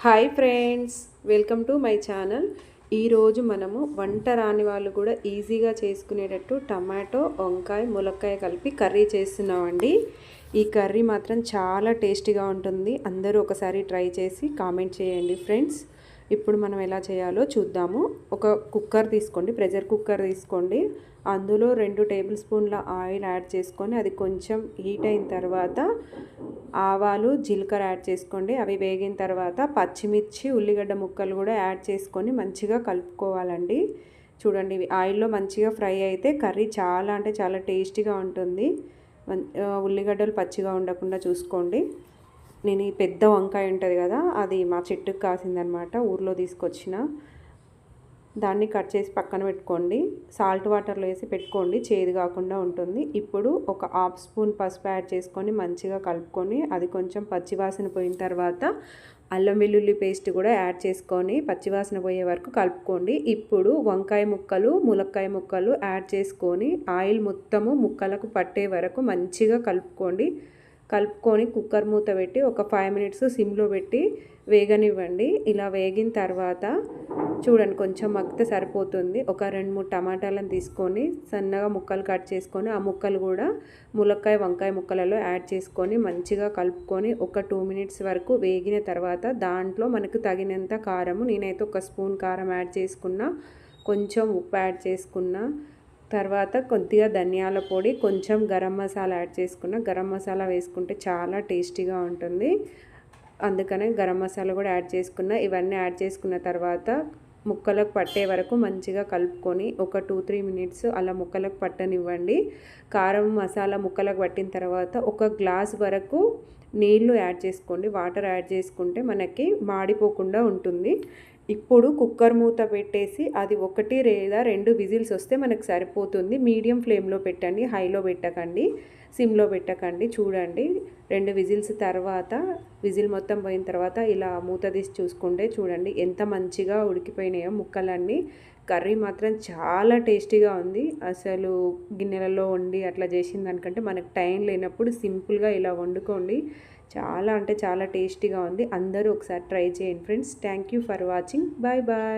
Hi friends, welcome to my channel. ఈరోజు మనము వంట రాని వాళ్ళు కూడా ఈజీగా చేసుకునేటట్టు టమాటో, వంకాయ, ములక్కాయ కలిపి కర్రీ చేస్తున్నామండి. ఈ కర్రీ మాత్రం చాలా టేస్టీగా ఉంటుంది. అందరూ ఒకసారి ట్రై చేసి కామెంట్ చేయండి ఫ్రెండ్స్. ఇప్పుడు మనం ఎలా చేయాలో చూద్దాము. ఒక కుక్కర్ తీసుకోండి, ప్రెషర్ కుక్కర్ తీసుకోండి. అందులో 2 టేబుల్ స్పూన్ల ఆయిల్ యాడ్ చేసుకొని అది కొంచెం హీట్ అయిన తర్వాత ఆవాలు, జీలకర్ర యాడ్ చేసుకోండి. అవి వేగిన తర్వాత పచ్చిమిర్చి, ఉల్లిగడ్డ ముక్కలు కూడా యాడ్ చేసుకొని మంచిగా కలుపుకోవాలండి. చూడండి, ఇవి ఆయిల్లో మంచిగా ఫ్రై అయితే కర్రీ చాలా అంటే చాలా టేస్టీగా ఉంటుంది. ఉల్లిగడ్డలు పచ్చిగా ఉండకుండా చూసుకోండి. నేను ఈ పెద్ద వంకాయ ఉంటుంది కదా, అది మా చెట్టుకు కాసిందనమాట, ఊర్లో తీసుకొచ్చిన. దాన్ని కట్ చేసి పక్కన పెట్టుకోండి. సాల్ట్ వాటర్లో వేసి పెట్టుకోండి, చేదు కాకుండా ఉంటుంది. ఇప్పుడు ఒక 1/2 స్పూన్ పసుపు యాడ్ చేసుకొని మంచిగా కలుపుకొని అది కొంచెం పచ్చివాసన పోయిన తర్వాత అల్లం వెల్లుల్లి పేస్ట్ కూడా యాడ్ చేసుకొని పచ్చివాసన పోయే వరకు కలుపుకోండి. ఇప్పుడు వంకాయ ముక్కలు, ములక్కాయ ముక్కలు యాడ్ చేసుకొని ఆయిల్ మొత్తము ముక్కలకు పట్టే వరకు మంచిగా కలుపుకొని కుక్కర్ మూత పెట్టి ఒక 5 మినిట్స్ సిమ్లో పెట్టి వేగనివ్వండి. ఇలా వేగిన తర్వాత చూడండి, కొంచెం మగ్గితే సరిపోతుంది. ఒక 2-3 టమాటాలను తీసుకొని సన్నగా ముక్కలు కట్ చేసుకొని ఆ ముక్కలు కూడా ములక్కాయ, వంకాయ ముక్కలలో యాడ్ చేసుకొని మంచిగా కలుపుకొని ఒక 2 మినిట్స్ వరకు వేగిన తర్వాత దాంట్లో మనకు తగినంత కారము, నేనైతే 1 స్పూన్ కారం యాడ్ చేసుకున్నా, కొంచెం ఉప్పు యాడ్ చేసుకున్నా, తర్వాత కొద్దిగా ధనియాల పొడి, కొంచెం గరం మసాలా యాడ్ చేసుకున్న. గరం మసాలా వేసుకుంటే చాలా టేస్టీగా ఉంటుంది, అందుకనే గరం మసాలా కూడా యాడ్ చేసుకున్న. ఇవన్నీ యాడ్ చేసుకున్న తర్వాత ముక్కలకు పట్టే వరకు మంచిగా కలుపుకొని ఒక 2-3 మినిట్స్ అలా ముక్కలకు పట్టనివ్వండి. కారం, మసాలా ముక్కలకు పట్టిన తర్వాత 1 గ్లాస్ వరకు నీళ్లు యాడ్ చేసుకోండి. వాటర్ యాడ్ చేసుకుంటే మనకి మాడిపోకుండా ఉంటుంది. ఇప్పుడు కుక్కర్ మూత పెట్టేసి అది 1 లేదా 2 విజిల్స్ వస్తే మనకు సరిపోతుంది. మీడియం ఫ్లేమ్లో పెట్టండి, హైలో పెట్టకండి, సిమ్లో పెట్టకండి. చూడండి, 2 విజిల్స్ తర్వాత విజిల్ మొత్తం పోయిన తర్వాత ఇలా మూత తీసి చూసుకుంటే చూడండి ఎంత మంచిగా ఉడికిపోయినాయో ముక్కలన్నీ. కర్రీ మాత్రం చాలా టేస్టీగా ఉంది. అసలు గిన్నెలలో వండి అట్లా చేసిన దానికంటే మనకు టైం లేనప్పుడు సింపుల్గా ఇలా వండుకోండి. చాలా అంటే చాలా టేస్టీగా ఉంది. అందరూ ఒకసారి ట్రై చేయండి friends. Thank you for watching. Bye bye.